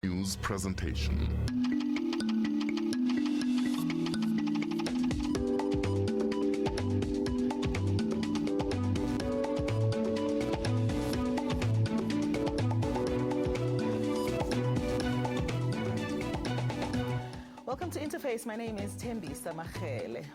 News presentation. Welcome to Interface. My name is TEMBISA.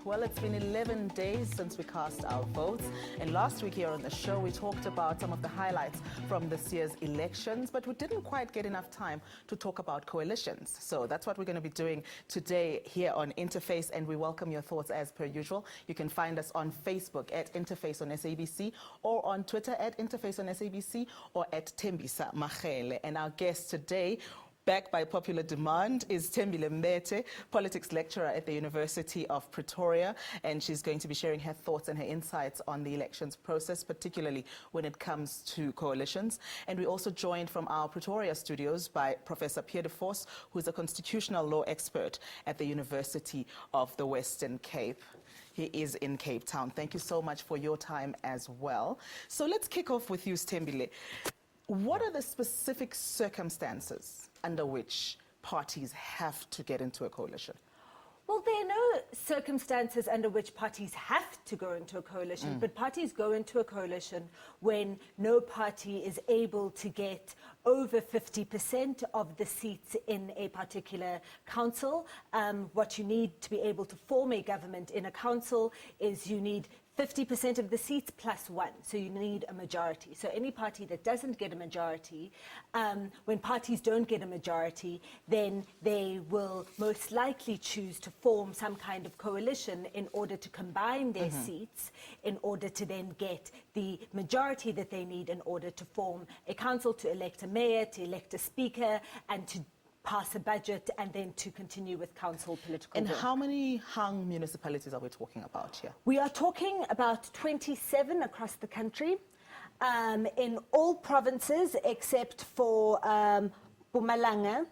Well, it's been 11 days since we cast our votes, and last week here on the show we talked about some of the highlights from this year's elections, but we didn't quite get enough time to talk about coalitions. So that's what we're going to be doing today here on Interface, and we welcome your thoughts as per usual. You can find us on Facebook at Interface on SABC, or on Twitter at Interface on SABC, or at TEMBISA Magele. And our guest today, back by popular demand, is Thembile Mbete, politics lecturer at the University of Pretoria, and she's going to be sharing her thoughts and her insights on the elections process, particularly when it comes to coalitions. And we're also joined from our Pretoria studios by Professor Pierre de Vos, who's a constitutional law expert at the University of the Western Cape. He is in Cape Town. Thank you so much for your time as well. So let's kick off with you, Thembile. What are the specific circumstances under which parties have to get into a coalition? Well, there are no circumstances under which parties have to go into a coalition, but parties go into a coalition when no party is able to get over 50% of the seats in a particular council. What you need to be able to form a government in a council is you need 50% of the seats plus one, so you need a majority. So any party that doesn't get a majority, when parties don't get a majority, then they will most likely choose to form some kind of coalition in order to combine their seats, in order to then get the majority that they need in order to form a council, to elect a mayor, to elect a speaker, and to pass a budget, and then to continue with council political And work. how many hung municipalities are we talking about here? We are talking about 27 across the country, in all provinces except for Mpumalanga,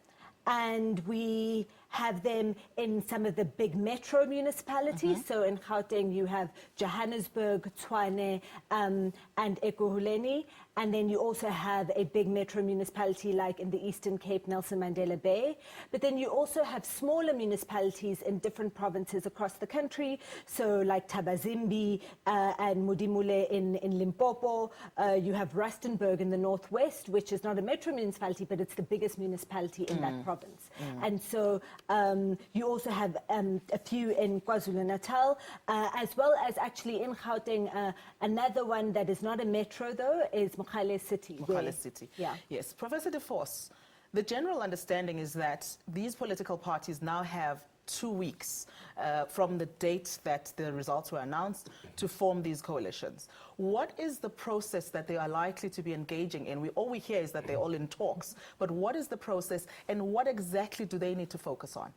and we have them in some of the big metro municipalities. So in Gauteng you have Johannesburg, Tshwane, and Ekurhuleni. And then you also have a big metro municipality like in the Eastern Cape, Nelson Mandela Bay. But then you also have smaller municipalities in different provinces across the country. So like Tabazimbi and Modimolle in Limpopo. You have Rustenburg in the northwest, which is not a metro municipality, but it's the biggest municipality in that province. And so you also have a few in KwaZulu-Natal, as well as actually in Gauteng. Another one that is not a metro, though, is Mogale City. Mogale City. Yeah. Yes. Professor de Vos, the general understanding is that these political parties now have 2 weeks from the date that the results were announced to form these coalitions. What is the process that they are likely to be engaging in? All we hear is that they're all in talks, but what is the process and what exactly do they need to focus on?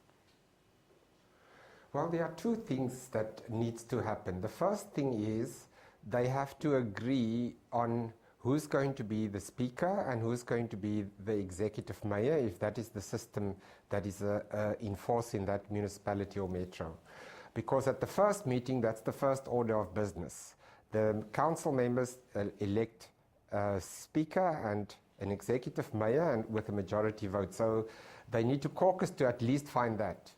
Well, there are two things that needs to happen. The first thing is they have to agree on who's going to be the speaker and who's going to be the executive mayor, if that is the system that is in force in that municipality or metro. Because at the first meeting, that's the first order of business. The council members elect a speaker and an executive mayor, and with a majority vote. So they need to caucus to at least find that.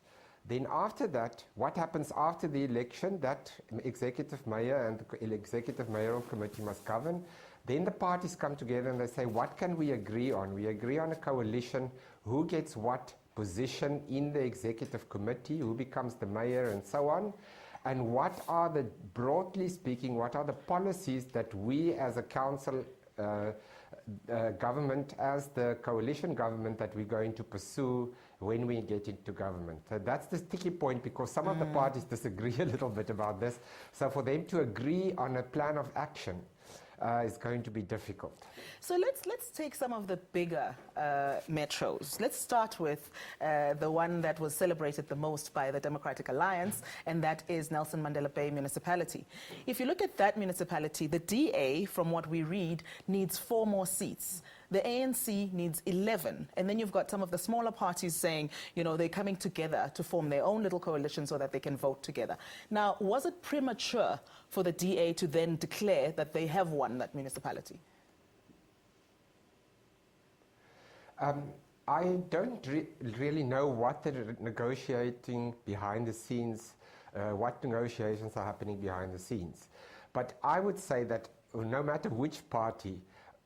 Then after that, what happens after the election, that executive mayor and the executive mayoral committee must govern. Then the parties come together and they say, what can we agree on? We agree on a coalition, who gets what position in the executive committee, who becomes the mayor, and so on. And what are the, broadly speaking, what are the policies that we as a council government, as the coalition government, that we're going to pursue when we get into government. So that's the sticky point, because some of the parties disagree a little bit about this. So for them to agree on a plan of action is going to be difficult. So let's take some of the bigger metros. Let's start with the one that was celebrated the most by the Democratic Alliance, and that is Nelson Mandela Bay Municipality. If you look at that municipality, the DA, from what we read, needs 4 more seats. The ANC needs 11. And then you've got some of the smaller parties saying, you know, they're coming together to form their own little coalition so that they can vote together. Now, was it premature for the DA to then declare that they have won that municipality? I don't really know what the negotiating behind the scenes, what negotiations are happening behind the scenes. But I would say that no matter which party,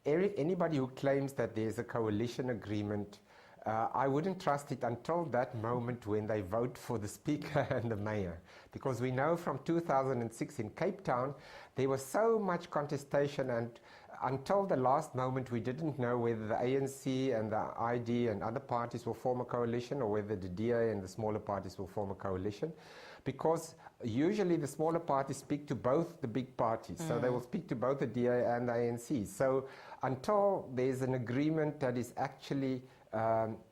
anybody who claims that there's a coalition agreement, I wouldn't trust it until that moment when they vote for the Speaker and the Mayor. Because we know from 2006 in Cape Town, there was so much contestation, and until the last moment we didn't know whether the ANC and the ID and other parties will form a coalition or whether the DA and the smaller parties will form a coalition. Because usually the smaller parties speak to both the big parties, so they will speak to both the DA and the ANC. So until there's an agreement that is actually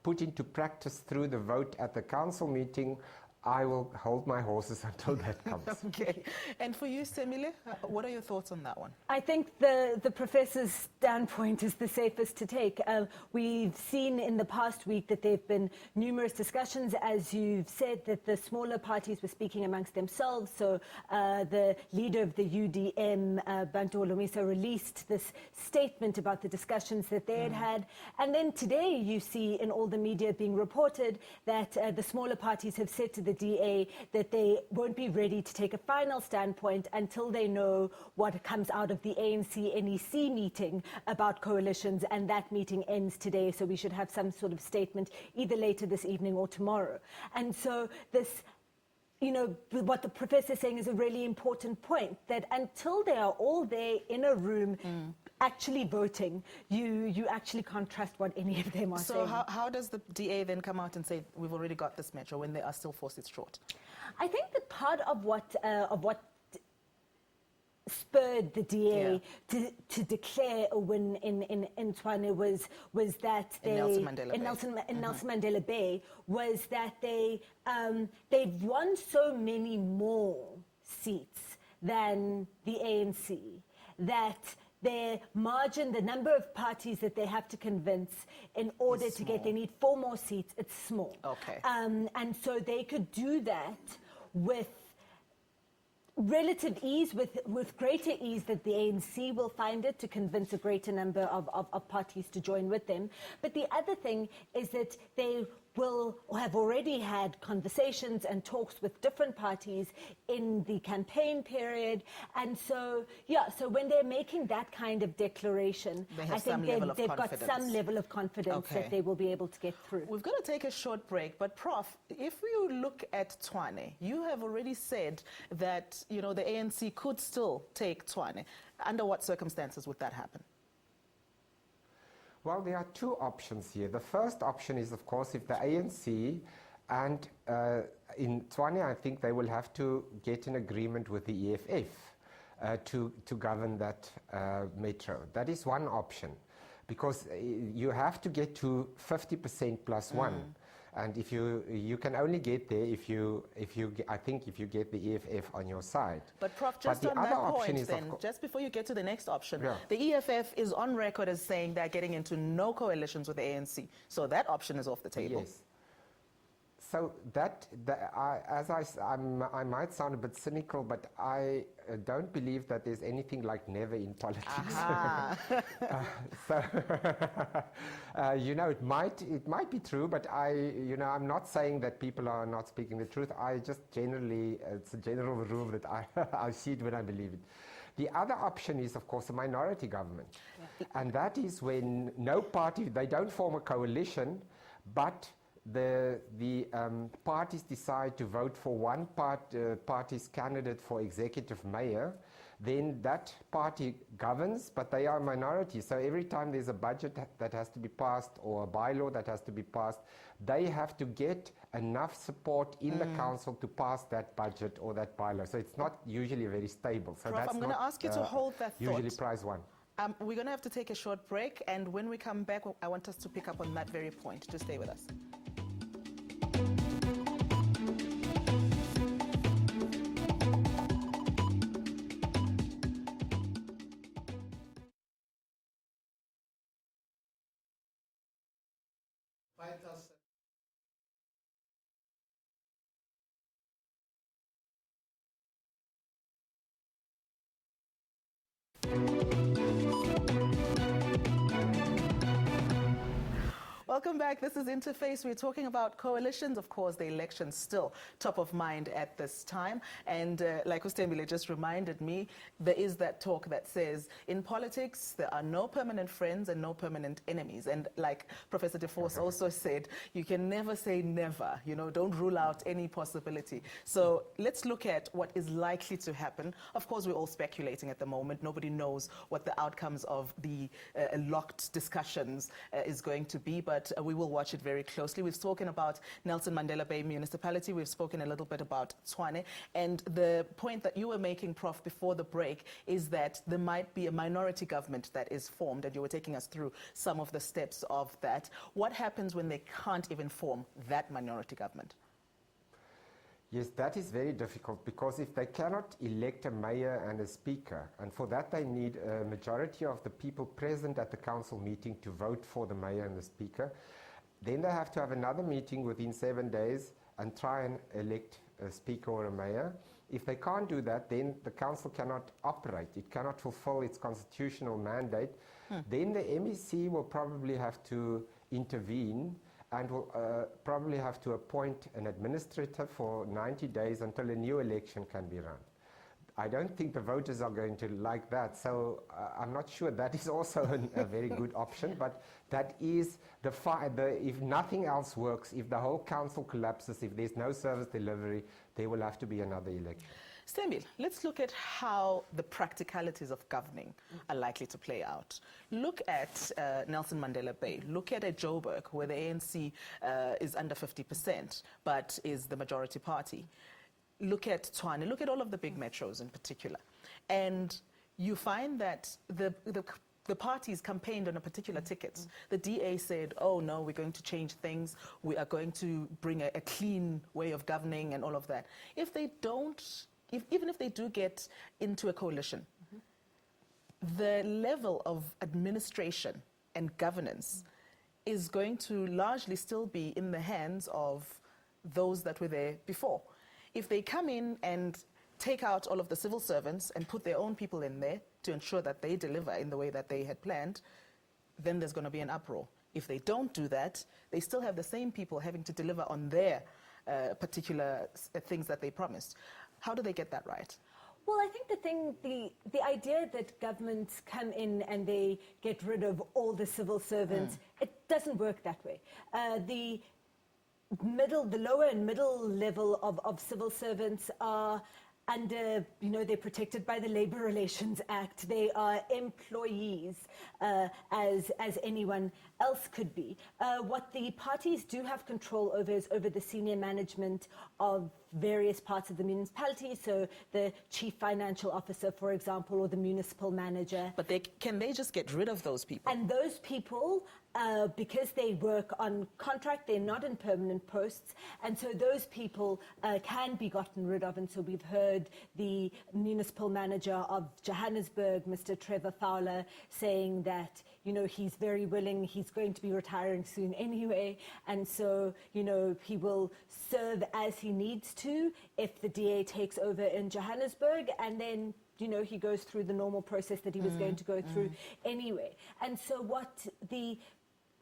put into practice through the vote at the council meeting, I will hold my horses until that comes. Okay. And for you, Semile, what are your thoughts on that one? I think the professor's standpoint is the safest to take. We've seen in the past week that there have been numerous discussions, as you've said, that the smaller parties were speaking amongst themselves. So the leader of the UDM, Bantu Holomisa, released this statement about the discussions that they had had. And then today you see in all the media being reported that the smaller parties have said to the DA that they won't be ready to take a final standpoint until they know what comes out of the ANC-NEC meeting about coalitions, and that meeting ends today, so we should have some sort of statement either later this evening or tomorrow. And so this, you know, what the professor is saying is a really important point, that until they are all there in a room actually voting, you actually can't trust what any of them are saying. So how does the DA then come out and say, we've already got this metro, when they are still 4 seats short? I think that part of what spurred the DA to declare a win in Tshwane was that they in Nelson Mandela Bay was that they've won so many more seats than the ANC, that their margin, the number of parties that they have to convince in order to get, they need 4 more seats, it's small. Okay. And so they could do that with relative ease, with greater ease that the ANC will find it to convince a greater number of parties to join with them. But the other thing is that they will have already had conversations and talks with different parties in the campaign period. And so, so when they're making that kind of declaration, I think they've got some level of confidence that they will be able to get through. We've got to take a short break, but Prof, if you look at Tshwane, you have already said that, you know, the ANC could still take Tshwane. Under what circumstances would that happen? Well, there are 2 options here. The first option is, of course, if the ANC and in Tshwane, I think they will have to get an agreement with the EFF to govern that metro. That is one option, because you have to get to 50% plus 1. And if you can only get there if you get the EFF on your side. But Prof, just on that point then, just before you get to the next option, the EFF is on record as saying they're getting into no coalitions with the ANC. So that option is off the table. Yes. So I might sound a bit cynical, but I don't believe that there's anything like never in politics. You know, it might be true, but I'm not saying that people are not speaking the truth. I just it's a general rule that I see it when I believe it. The other option is, of course, a minority government, and that is when no party, they don't form a coalition, but the parties decide to vote for one party's candidate for executive mayor, then that party governs, but they are a minority. So every time there's a budget that has to be passed or a bylaw that has to be passed, they have to get enough support in the council to pass that budget or that bylaw. So it's not usually very stable. So Prof, I'm going to ask you to hold that thought. Usually prize 1. We're going to have to take a short break, and when we come back, I want us to pick up on that very point. Just stay with us. Welcome back. This is Interface. We're talking about coalitions. Of course, the election's still top of mind at this time. And like Ustembile just reminded me, there is that talk that says in politics, there are no permanent friends and no permanent enemies. And like Professor DeForce also said, you can never say never. You know, don't rule out any possibility. So let's look at what is likely to happen. Of course, we're all speculating at the moment. Nobody knows what the outcomes of the locked discussions is going to be, but we will watch it very closely. We've spoken about Nelson Mandela Bay Municipality. We've spoken a little bit about Tshwane. And the point that you were making, Prof, before the break is that there might be a minority government that is formed, and you were taking us through some of the steps of that. What happens when they can't even form that minority government? Yes, that is very difficult, because if they cannot elect a mayor and a speaker, and for that they need a majority of the people present at the council meeting to vote for the mayor and the speaker, then they have to have another meeting within 7 days and try and elect a speaker or a mayor. If they can't do that, then the council cannot operate. It cannot fulfill its constitutional mandate. Then the MEC will probably have to intervene and will probably have to appoint an administrator for 90 days until a new election can be run. I don't think the voters are going to like that, so I'm not sure that is also a very good option, but that is if nothing else works, if the whole council collapses, if there's no service delivery, there will have to be another election. Stenbil, let's look at how the practicalities of governing are likely to play out. Look at Nelson Mandela Bay. Look at Joburg, where the ANC is under 50%, but is the majority party. Look at Tshwane. Look at all of the big metros in particular. And you find that the parties campaigned on a particular ticket. The DA said, oh no, we're going to change things. We are going to bring a clean way of governing and all of that. If they don't, even if they do get into a coalition, the level of administration and governance is going to largely still be in the hands of those that were there before. If they come in and take out all of the civil servants and put their own people in there to ensure that they deliver in the way that they had planned, then there's going to be an uproar. If they don't do that, they still have the same people having to deliver on their particular things that they promised. How do they get that right? Well, I think the idea that governments come in and they get rid of all the civil servants, it doesn't work that way. The lower and middle level of civil servants are under, they're protected by the Labour Relations Act. They are employees as anyone else could be. What the parties do have control over is over the senior management of various parts of the municipality, so the chief financial officer, for example, or the municipal manager. But can they just get rid of those people? And those people, because they work on contract, they're not in permanent posts, and so those people can be gotten rid of. And so we've heard the municipal manager of Johannesburg, Mr. Trevor Fowler, saying that, he's very willing, he's going to be retiring soon anyway, and so, he will serve as he needs to if the DA takes over in Johannesburg, and then he goes through the normal process that he was going to go through anyway. And so what the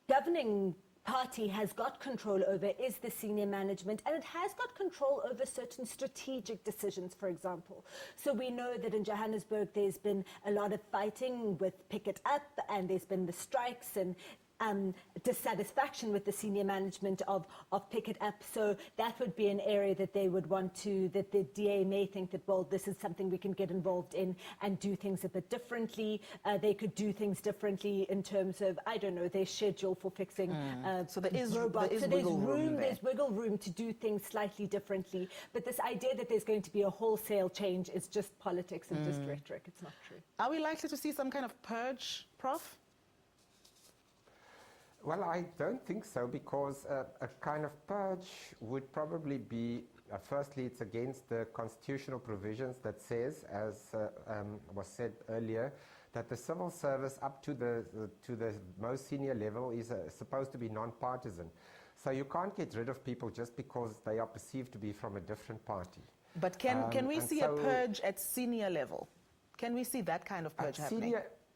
governing party has got control over is the senior management, and it has got control over certain strategic decisions, for example. So we know that in Johannesburg there's been a lot of fighting with Pick It Up, and there's been the strikes and dissatisfaction with the senior management of Pick It Up. So that would be an area that they would want to, that the DA may think that, well, this is something we can get involved in and do things a bit differently. They could do things differently in terms of, I don't know, their schedule for fixing so there is robots. There is so there's wiggle room there. There's wiggle room to do things slightly differently. But this idea that there's going to be a wholesale change is just politics and just rhetoric. It's not true. Are we likely to see some kind of purge, Prof? Well, I don't think so, because a kind of purge would probably be, firstly, it's against the constitutional provisions that says, as was said earlier, that the civil service up to the most senior level is supposed to be non-partisan. So you can't get rid of people just because they are perceived to be from a different party. But can we see a purge at senior level? Can we see that kind of purge happening?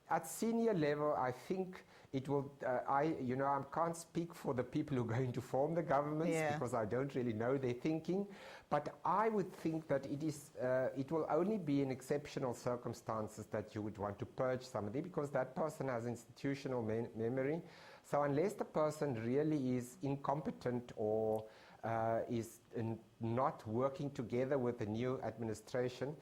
At senior level, I think it will, I can't speak for the people who are going to form the governments because I don't really know their thinking. But I would think that it will only be in exceptional circumstances that you would want to purge somebody, because that person has institutional memory. So unless the person really is incompetent or is not working together with the new administration,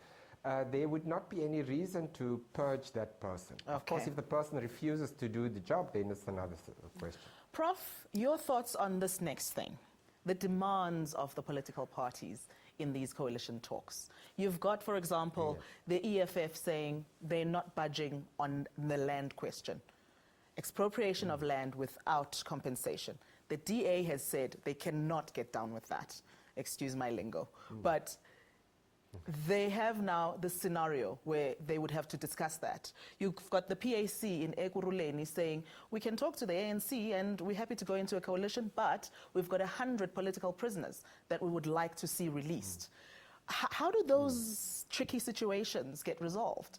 there would not be any reason to purge that person. Okay. Of course, if the person refuses to do the job, then it's another question. Prof, your thoughts on this next thing, the demands of the political parties in these coalition talks. You've got, for example, the EFF saying they're not budging on the land question. Expropriation of land without compensation. The DA has said they cannot get down with that. Excuse my lingo. But they have now the scenario where they would have to discuss that. You've got the PAC in Ekurhuleni saying, we can talk to the ANC and we're happy to go into a coalition, but we've got 100 political prisoners that we would like to see released. How do those tricky situations get resolved?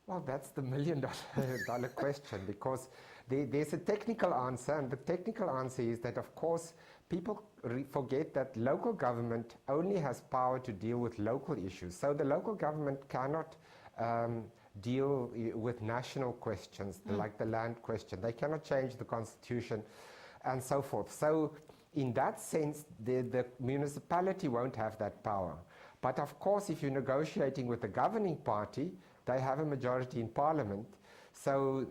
Well, that's the million-dollar question, because there's a technical answer, and the technical answer is that, of course, people forget that local government only has power to deal with local issues. So the local government cannot deal with national questions, like the land question. They cannot change the constitution and so forth. So in that sense, the municipality won't have that power. But of course, if you're negotiating with the governing party, they have a majority in parliament. So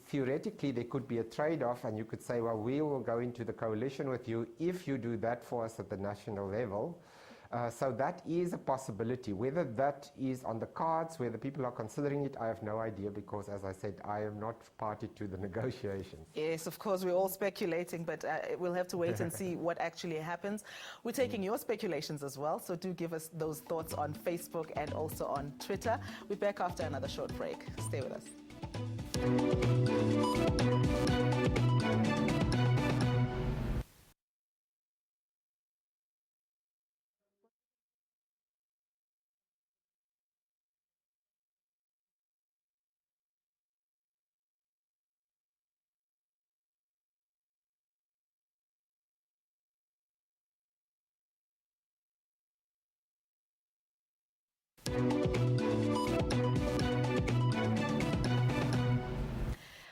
theoretically, there could be a trade-off, and you could say, well, we will go into the coalition with you if you do that for us at the national level. So that is a possibility. Whether that is on the cards, whether people are considering it, I have no idea, because, as I said, I am not party to the negotiations. Yes, of course, we're all speculating, but we'll have to wait and see what actually happens. We're taking your speculations as well, so do give us those thoughts on Facebook and also on Twitter. We're back after another short break. Stay with us.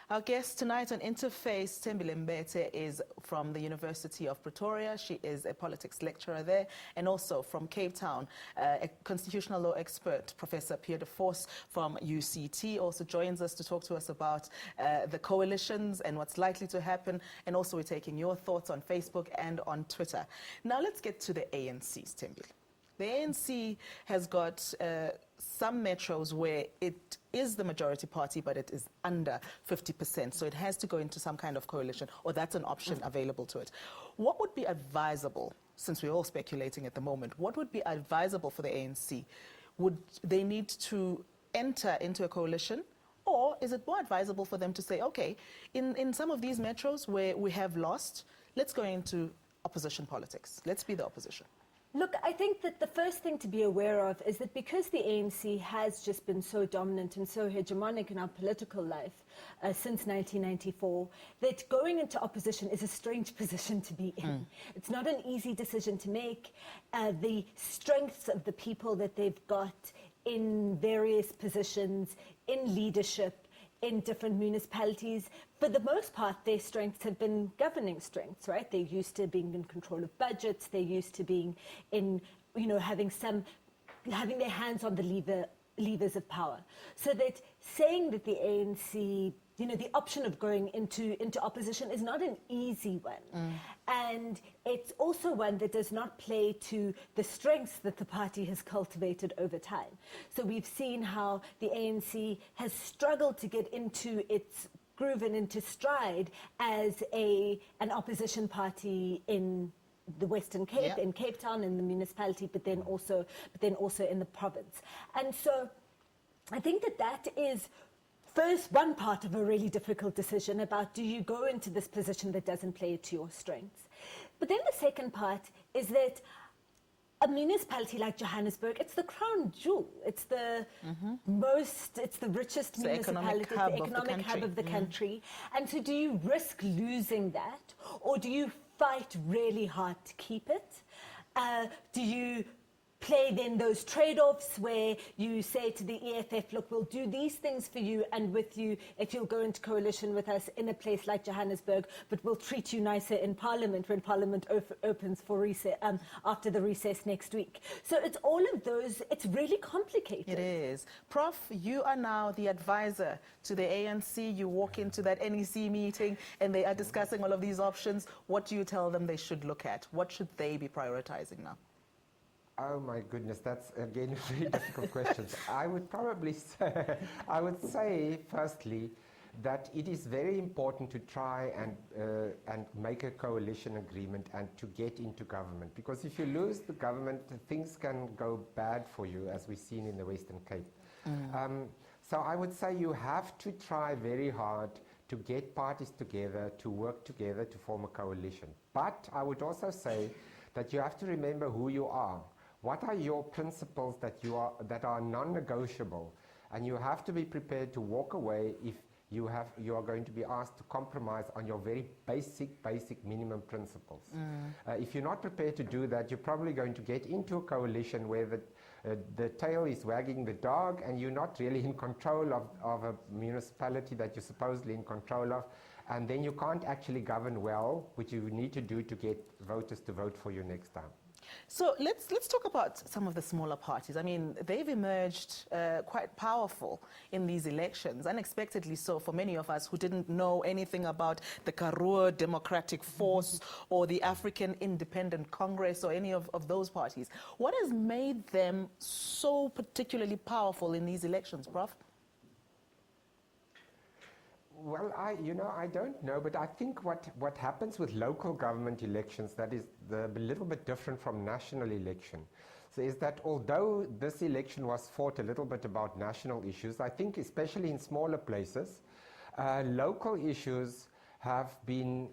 Our guest tonight on Interface, Thembile Mbete, is from the University of Pretoria. She is a politics lecturer there, and also from Cape Town, a constitutional law expert, Professor Pierre de Vos from UCT, also joins us to talk to us about the coalitions and what's likely to happen. And also we're taking your thoughts on Facebook and on Twitter. Now let's get to the ANC's, Thembile. The ANC has got some metros where it is the majority party, but it is under 50%. So it has to go into some kind of coalition, or that's an option available to it. What would be advisable, since we're all speculating at the moment, what would be advisable for the ANC? Would they need to enter into a coalition? Or is it more advisable for them to say, okay, in some of these metros where we have lost, let's go into opposition politics. Let's be the opposition. Look, I think that the first thing to be aware of is that because the ANC has just been so dominant and so hegemonic in our political life since 1994, that going into opposition is a strange position to be in. It's not an easy decision to make. The strengths of the people that they've got in various positions, in leadership, in different municipalities, for the most part, their strengths have been governing strengths, right? They're used to being in control of budgets. They're used to being in, having their hands on the levers of power. So that saying that the ANC, the option of going into opposition is not an easy one. And it's also one that does not play to the strengths that the party has cultivated over time. So we've seen how the ANC has struggled to get into its groove and into stride as an opposition party in the Western Cape, in Cape Town, in the municipality, but then also in the province. And so I think that is first one part of a really difficult decision about, do you go into this position that doesn't play to your strengths? But then the second part is that a municipality like Johannesburg, it's the crown jewel. It's the it's the richest the municipality, economic hub the economic hub of the country. country. And so do you risk losing that, or do you fight really hard to keep it? Do you play then those trade-offs where you say to the EFF, look, we'll do these things for you and with you if you'll go into coalition with us in a place like Johannesburg, but we'll treat you nicer in Parliament when Parliament opens for recess, after the recess next week. So it's all of those, it's really complicated. It is. Prof, you are now the advisor to the ANC. You walk into that NEC meeting and they are discussing all of these options. What do you tell them they should look at? What should they be prioritizing now? Oh my goodness, that's again a very difficult question. I would probably say, firstly, that it is very important to try and make a coalition agreement and to get into government. Because if you lose the government, things can go bad for you, as we've seen in the Western Cape. So I would say you have to try very hard to get parties together, to work together to form a coalition. But I would also say that you have to remember who you are. What are your principles that are non-negotiable? And you have to be prepared to walk away if you are going to be asked to compromise on your very basic minimum principles. If you're not prepared to do that, you're probably going to get into a coalition where the tail is wagging the dog and you're not really in control of a municipality that you're supposedly in control of, and then you can't actually govern well, which you need to do to get voters to vote for you next time. So let's talk about some of the smaller parties. I mean, they've emerged quite powerful in these elections, unexpectedly so for many of us who didn't know anything about the Karoo Democratic Force or the African Independent Congress or any of those parties. What has made them so particularly powerful in these elections, Prof? Well, I don't know, but I think what happens with local government elections that is a little bit different from national election. So is that although this election was fought a little bit about national issues, I think especially in smaller places, local issues have been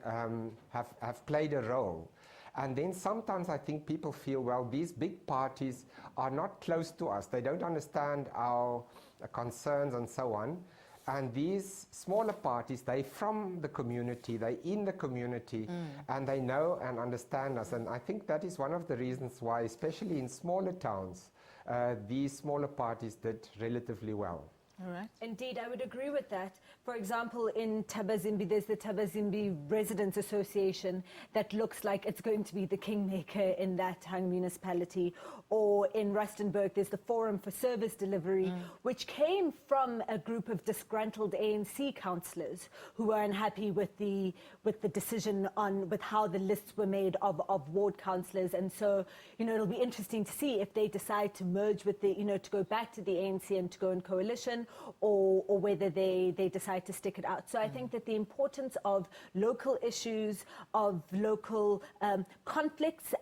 have played a role. And then sometimes I think people feel, well, these big parties are not close to us. They don't understand our concerns and so on. And these smaller parties, they're from the community, they're in the community, and they know and understand us. And I think that is one of the reasons why, especially in smaller towns, these smaller parties did relatively well. All right. Indeed, I would agree with that. For example, in Tabazimbi, there's the Tabazimbi Residents Association that looks like it's going to be the kingmaker in that Hang municipality. Or in Rustenburg, there's the Forum for Service Delivery, which came from a group of disgruntled ANC councillors who were unhappy with the decision with how the lists were made of ward councillors. And so, it'll be interesting to see if they decide to merge with to go back to the ANC and to go in coalition, or whether they decide to stick it out. So I think that the importance of local issues, of local conflicts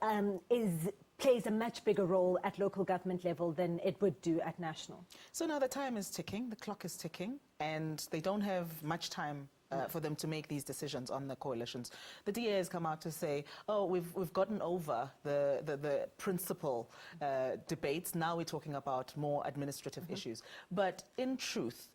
plays a much bigger role at local government level than it would do at national. So now the time is ticking, the clock is ticking, and they don't have much time for them to make these decisions on the coalitions. The DA has come out to say, oh, we've gotten over the principal debates. Now we're talking about more administrative issues. But in truth,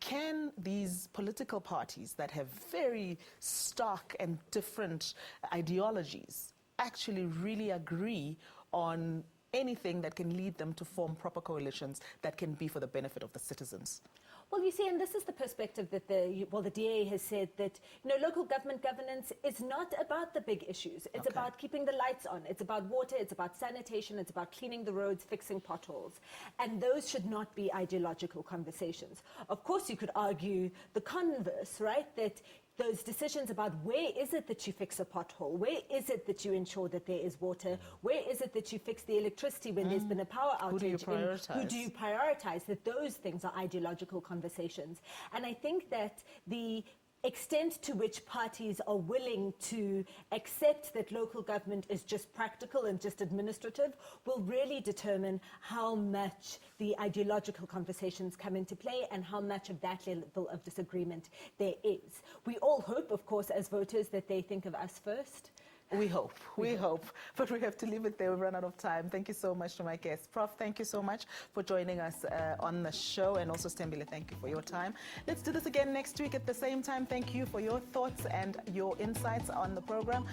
can these political parties that have very stark and different ideologies actually really agree on anything that can lead them to form proper coalitions that can be for the benefit of the citizens? Well, you see, and this is the perspective that the DA has said that, local government governance is not about the big issues. It's about keeping the lights on. It's about water. It's about sanitation. It's about cleaning the roads, fixing potholes. And those should not be ideological conversations. Of course, you could argue the converse, right? That those decisions about where is it that you fix a pothole, where is it that you ensure that there is water, where is it that you fix the electricity when there's been a power outage, who do you prioritize, that those things are ideological conversations. And I think that the extent to which parties are willing to accept that local government is just practical and just administrative will really determine how much the ideological conversations come into play and how much of that level of disagreement there is. We all hope, of course, as voters, that they think of us first, We hope, but we have to leave it there. We've run out of time. Thank you so much to my guests. Prof, thank you so much for joining us on the show, and also Stembile, thank you for your time. Let's do this again next week at the same time. Thank you for your thoughts and your insights on the program.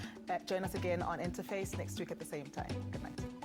Join us again on Interface next week at the same time. Good night.